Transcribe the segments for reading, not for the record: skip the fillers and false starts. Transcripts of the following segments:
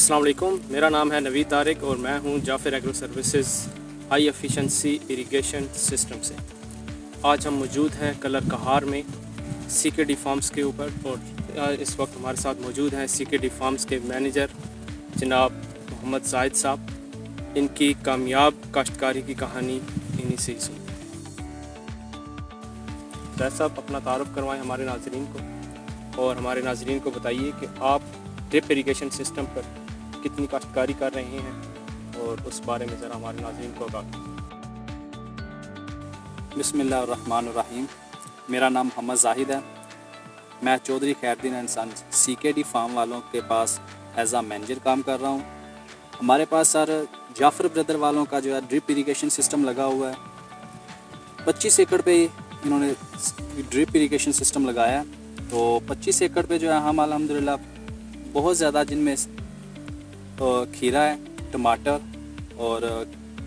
अस्सलाम वालेकुम, मेरा नाम है नवीद तारिक और मैं हूं Jafar agro services high efficiency irrigation system से। आज हम मौजूद हैं कलर कहार में CKD फार्म्स के ऊपर और इस वक्त हमारे साथ मौजूद हैं CKD फार्म्स के मैनेजर जनाब मोहम्मद जाहिद साहब। इनकी कामयाब काश्तकारी की कहानी इन्हीं से ही सुनते हैं। जाहिद साहब, अपना तारुफ करवाएं हमारे नाज़रीन को और हमारे नाज़रीन को बताइए कि आप ड्रिप इरिगेशन सिस्टम पर कितनी काश्तकारी कर रहे हैं और उस बारे में ज़रा हमारे नाज़रीन को आगाह। बिस्मिल्लाहिर्रहमानिर्रहीम। मेरा नाम मोहम्मद जाहिद है। मैं Chaudhry Khairuddin and sons CKD farm वालों के पास एज आ मैनेजर काम कर रहा हूँ। हमारे पास सर जाफ़र ब्रदर वालों का जो है ड्रिप इरिगेशन सिस्टम लगा हुआ है। 25 एकड़ पे इन्होंने ड्रिप इरिगेशन सिस्टम लगाया है। तो 25 एकड़ पे जो है हम अल्हम्दुलिल्लाह बहुत ज़्यादा, जिनमें खीरा है, टमाटर और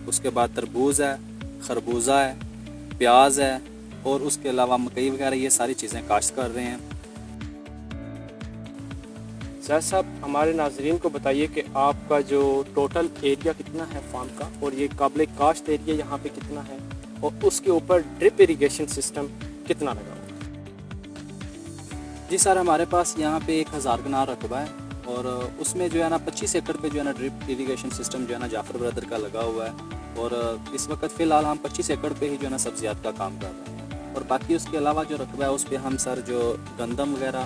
उसके बाद तरबूज है, खरबूजा है, प्याज है और उसके अलावा मकई वगैरह, ये सारी चीज़ें काश्त कर रहे हैं। जाहिद साहब, हमारे नाज़रीन को बताइए कि आपका जो टोटल एरिया कितना है फार्म का और ये काबिल काश्त एरिया यहाँ पे कितना है और उसके ऊपर ड्रिप इरिगेशन सिस्टम कितना लगा हुआ है? जी सर, हमारे पास यहाँ पे 1000 कनाल रकबा है और उसमें जो है ना 25 एकड़ पे जो है ना ड्रिप इरिगेशन सिस्टम जो है ना जाफ़र ब्रदर का लगा हुआ है। और इस वक्त फ़िलहाल हम 25 एकड़ पे ही जो है ना सब्जियात का काम कर रहे हैं। और बाकी उसके अलावा जो रकबा है उस पर हम सर जो गंदम वगैरह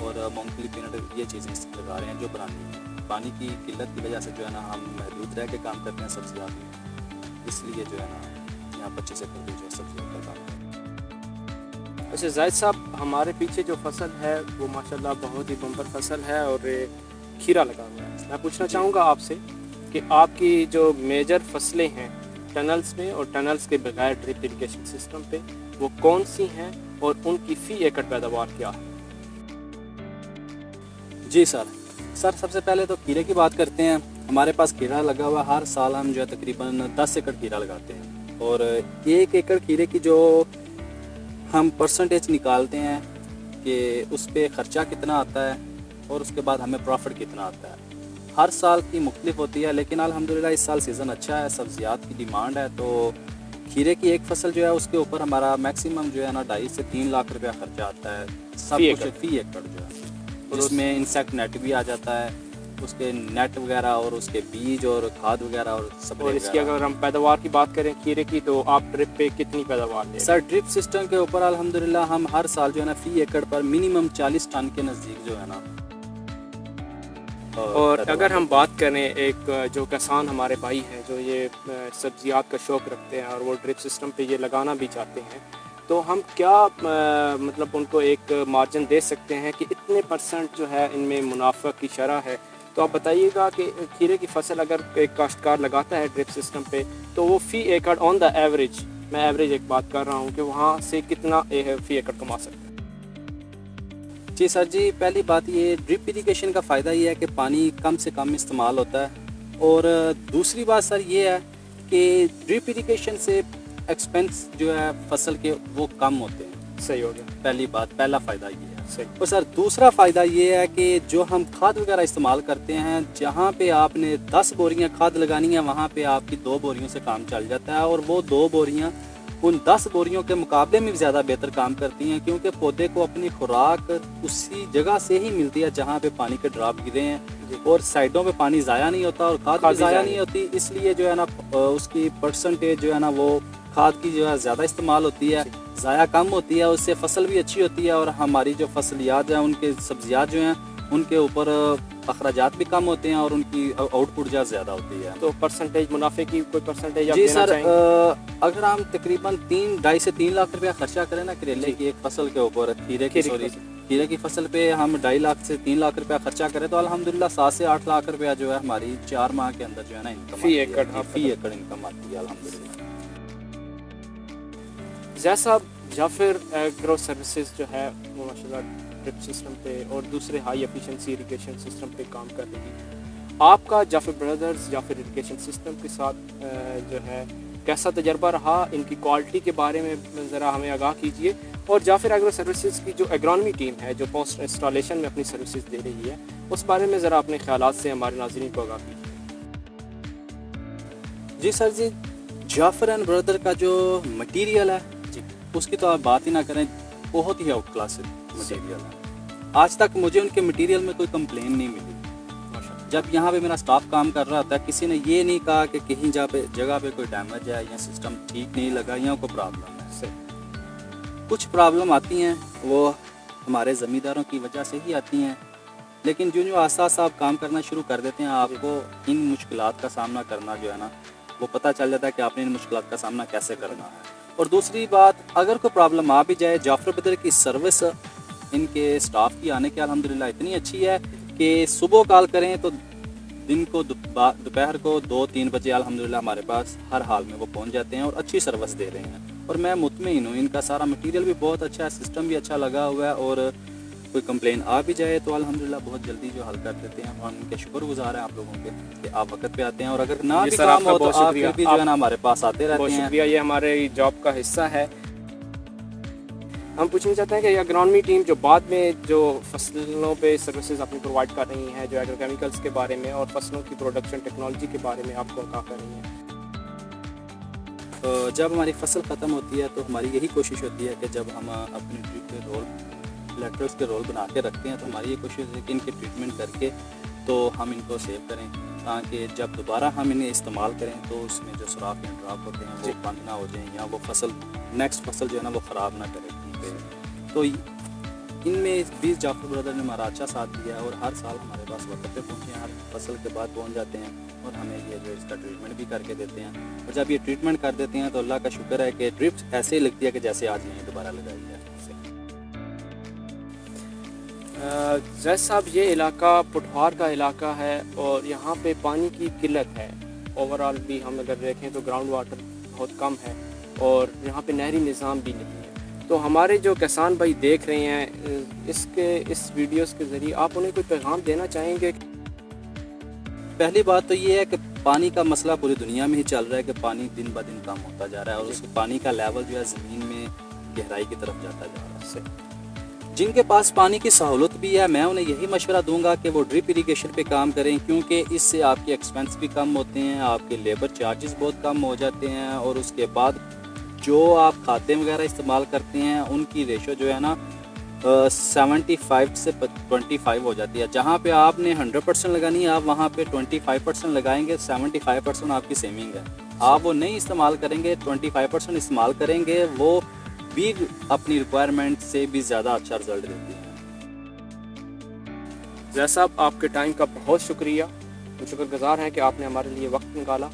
और मूंगफली, पीनट, ये चीज़ें लगा रहे हैं जो बनानी है। पानी की किल्लत की वजह से जो है ना हम महदूद रह के काम करते हैं सब्जियात में, इसलिए जो है ना यहाँ 25 एकड़ पे जो है सब्जियात का काम करते हैं। वैसे जाहिद साहब, हमारे पीछे जो फसल है वो माशाल्लाह बहुत ही बम्पर फसल है और खीरा लगा हुआ है। मैं पूछना चाहूँगा आपसे कि आपकी जो मेजर फसलें हैं टनल्स में और टनल्स के बगैर ड्रिप इरिगेशन सिस्टम पे, वो कौन सी हैं और उनकी फ़ी एकड़ पैदावार क्या है? जी सर, सबसे पहले तो खीरे की बात करते हैं। हमारे पास खीरा लगा हुआ, हर साल हम जो है तकरीबन 10 एकड़ खीरा लगाते हैं। और 1 एकड़ खीरे की जो हम परसेंटेज निकालते हैं कि उस पर ख़र्चा कितना आता है और उसके बाद हमें प्रॉफिट कितना आता है। हर साल की मुख्तलिफ होती है, लेकिन अल्हम्दुलिल्लाह इस साल सीज़न अच्छा है, सब्ज़ियात की डिमांड है। तो खीरे की एक फसल जो है उसके ऊपर हमारा मैक्सिमम जो है ना 2.5 से 3 लाख रुपया ख़र्चा आता है सब कुछ फ़ी एकड़ जो है। और उसमें इंसेक्ट नेट भी आ जाता है, उसके नेट वगैरह और उसके बीज और खाद वगैरह और सब। और इसकी अगर हम पैदावार की बात करें खीरे की, तो आप ड्रिप पे कितनी पैदावार लें? सर, ड्रिप सिस्टम के ऊपर अल्हम्दुलिल्लाह हम हर साल जो है ना फ़ी एकड़ पर मिनिमम 40 टन के नज़दीक जो है ना। और अगर हम बात करें एक जो किसान हमारे भाई हैं जो ये सब्जियात का शौक़ रखते हैं और वो ड्रिप सिस्टम पे ये लगाना भी चाहते हैं, तो हम क्या मतलब उनको एक मार्जिन दे सकते हैं कि इतने % जो है इनमें मुनाफा की शरह है? तो आप बताइएगा कि खीरे की फसल अगर एक काश्तकार लगाता है ड्रिप सिस्टम पे, तो वो फ़ी एकड़ ऑन द एवरेज, मैं एवरेज एक बात कर रहा हूँ, कि वहाँ से कितना फ़ी एकड़ कमा सकता है? जी सर जी, पहली बात ये ड्रिप इरिगेशन का फ़ायदा ये है कि पानी कम से कम इस्तेमाल होता है। और दूसरी बात सर ये है कि ड्रिप इरिगेशन से एक्सपेंस जो है फसल के वो कम होते हैं। सही हो गया, पहली बात, पहला फ़ायदा ये है। सही। और सर दूसरा फ़ायदा ये है कि जो हम खाद वगैरह इस्तेमाल करते हैं, जहाँ पे आपने 10 बोरियाँ खाद लगानी है वहाँ पे आपकी 2 बोरियों से काम चल जाता है। और वो 2 बोरियाँ उन 10 बोरियों के मुकाबले में ज़्यादा बेहतर काम करती हैं, क्योंकि पौधे को अपनी खुराक उसी जगह से ही मिलती है जहाँ पे पानी के ड्रॉप गिरे हैं। और साइडों पे पानी ज़ाया नहीं होता और खाद भी ज़ाया नहीं होती, इसलिए जो है ना उसकी परसेंटेज जो है ना वो खाद की जो है ज़्यादा इस्तेमाल होती है, ज़ाया कम होती है, उससे फसल भी अच्छी होती है। और हमारी जो फसलियात हैं, उनके सब्जियात जो हैं, उनके ऊपर अखराजात भी कम होते हैं और उनकी आउटपुट जो ज़्यादा होती है। तो परसेंटेज मुनाफे की कोई परसेंटेज आप जी देना सर, चाहेंगे? अगर हम तकरीबन 2.5 से 3 लाख रुपया खर्चा करें ना करेले की एक फसल के ऊपर, खीरे की फसल पे हम 2.5 लाख से 3 लाख रुपया खर्चा करें, तो अल्हम्दुलिल्लाह 7 से 8 लाख रुपया जो है हमारी 4 माह के अंदर जो है ना इनकम फ़ी एकड़ इनकम आती है अल्हम्दुलिल्लाह। जैसा जाफर एग्रो सर्विसेज जो है वो माशाल्लाह ड्रिप सिस्टम पे और दूसरे हाई एफिशिएंसी इरिगेशन सिस्टम पे काम कर रही है। آپ کا جعفر بردرز جعفر اریگیشن سسٹم کے ساتھ جو ہے کیسا تجربہ رہا، ان کی کوالٹی کے بارے میں ذرا ہمیں آگاہ کیجیے، اور جعفر ایگرو سروسز کی جو ایگرونومی ٹیم ہے جو پوسٹ انسٹالیشن میں اپنی سروسز دے رہی ہے، اس بارے میں ذرا اپنے خیالات سے ہمارے ناظرین کو آگاہ کیجیے۔ جی سر جی، جعفر اینڈ بردر کا جو مٹیریل ہے جی اس کی تو آپ بات ہی نہ کریں، بہت ہی آؤٹ کلاس مٹیریل ہے۔ آج تک مجھے ان کے مٹیریل میں کوئی کمپلین نہیں ملی۔ جب یہاں پہ میرا سٹاف کام کر رہا تھا، کسی نے یہ نہیں کہا کہ کہیں جگہ پہ کوئی ڈیمیج ہے یا سسٹم ٹھیک نہیں لگا یا کوئی پرابلم ہے۔ کچھ پرابلم آتی ہیں وہ ہمارے زمینداروں کی وجہ سے ہی آتی ہیں، لیکن جو آہستہ آہستہ آپ کام کرنا شروع کر دیتے ہیں، آپ کو ان مشکلات کا سامنا کرنا جو ہے نا وہ پتہ چل جاتا ہے کہ آپ نے ان مشکلات کا سامنا کیسے کرنا ہے۔ اور دوسری بات، اگر کوئی پرابلم آ بھی جائے، جعفر بردر کی سروس ان کے سٹاف کی آنے کے الحمدللہ اتنی اچھی ہے کہ صبح کال کریں تو دن کو دوپہر کو 2-3 بجے الحمدللہ ہمارے پاس ہر حال میں وہ پہنچ جاتے ہیں اور اچھی سروس دے رہے ہیں، اور میں مطمئن ہوں ان کا سارا مٹیریل بھی بہت اچھا ہے، سسٹم بھی اچھا لگا ہوا ہے، اور کوئی کمپلین آ بھی جائے تو الحمدللہ بہت جلدی جو حل کر دیتے ہیں، اور ان کے شکر گزار ہیں آپ لوگوں کے کہ آپ وقت پہ آتے ہیں، اور اگر نہ بھی کام ہو تو آپ پھر بھی جو ہے نا ہمارے پاس آتے رہتے ہیں۔ بہت شکریہ، یہ ہمارے جاب کا حصہ ہے۔ ہم پوچھنا چاہتے ہیں کہ اگرونومی ٹیم جو بعد میں جو فصلوں پہ سروسز اپنی پرووائڈ کر رہی ہیں، جو ایگرو کیمیکلز کے بارے میں اور فصلوں کی پروڈکشن ٹیکنالوجی کے بارے میں آپ کو آگاہ کر رہی ہیں۔ جب ہماری فصل ختم ہوتی ہے تو ہماری یہی کوشش ہوتی ہے کہ جب ہم اپنے ڈرپ کے رول لیٹرس کے رول بنا کے رکھتے ہیں تو ہماری یہ کوشش ہے کہ ان کی ٹریٹمنٹ کر کے تو ہم ان کو سیو کریں، تاکہ جب دوبارہ ہم انہیں استعمال کریں تو اس میں جو سوراخ یا ڈراپ ہوتے ہیں وہ بند نہ ہو جائیں، یا وہ فصل نیکسٹ فصل جو ہے نا وہ خراب نہ کرے۔ تو ان میں بھی جعفر بردر نے ہمارا اچھا ساتھ دیا ہے، اور ہر سال ہمارے پاس وقت پہ پہنچے ہیں، ہر فصل کے بعد پہنچ جاتے ہیں، اور ہمیں یہ جو اس کا ٹریٹمنٹ بھی کر کے دیتے ہیں، اور جب یہ ٹریٹمنٹ کر دیتے ہیں تو اللہ کا شکر ہے کہ ڈرپ ایسے ہی لگتی ہے کہ جیسے آج نہیں دوبارہ لگائی ہے۔ زید صاحب، یہ علاقہ پٹھوار کا علاقہ ہے اور یہاں پہ پانی کی قلت ہے، اوورآل بھی ہم اگر دیکھیں تو گراؤنڈ واٹر بہت کم ہے، اور یہاں پہ نہری نظام بھی نہیں ہے۔ تو ہمارے جو کسان بھائی دیکھ رہے ہیں اس ویڈیوز کے ذریعے آپ انہیں کوئی پیغام دینا چاہیں گے؟ پہلی بات تو یہ ہے کہ پانی کا مسئلہ پوری دنیا میں ہی چل رہا ہے کہ پانی دن بہ دن کم ہوتا جا رہا ہے، اور اس پانی کا لیول جو ہے زمین میں گہرائی کی طرف جاتا جا رہا ہے۔ جن کے پاس پانی کی سہولت بھی ہے، میں انہیں یہی مشورہ دوں گا کہ وہ ڈرپ اریگیشن پہ کام کریں، کیونکہ اس سے آپ کے ایکسپینس بھی کم ہوتے ہیں، آپ کے لیبر چارجز بہت کم ہو جاتے ہیں، اور اس کے بعد جو آپ کھاتے وغیرہ استعمال کرتے ہیں ان کی ریشو جو ہے نا 75 سے 25 ہو جاتی ہے۔ جہاں پہ آپ نے 100% لگانی ہے، آپ وہاں پہ 25% لگائیں گے، 75% آپ کی سیونگ ہے۔ آپ وہ نہیں استعمال کریں گے، 25% استعمال کریں گے، وہ بھی اپنی ریکوائرمنٹ سے بھی زیادہ اچھا رزلٹ دیتی ہے۔ زید صاحب، آپ کے ٹائم کا بہت شکریہ، ہم شکر گزار ہیں کہ آپ نے ہمارے لیے وقت نکالا۔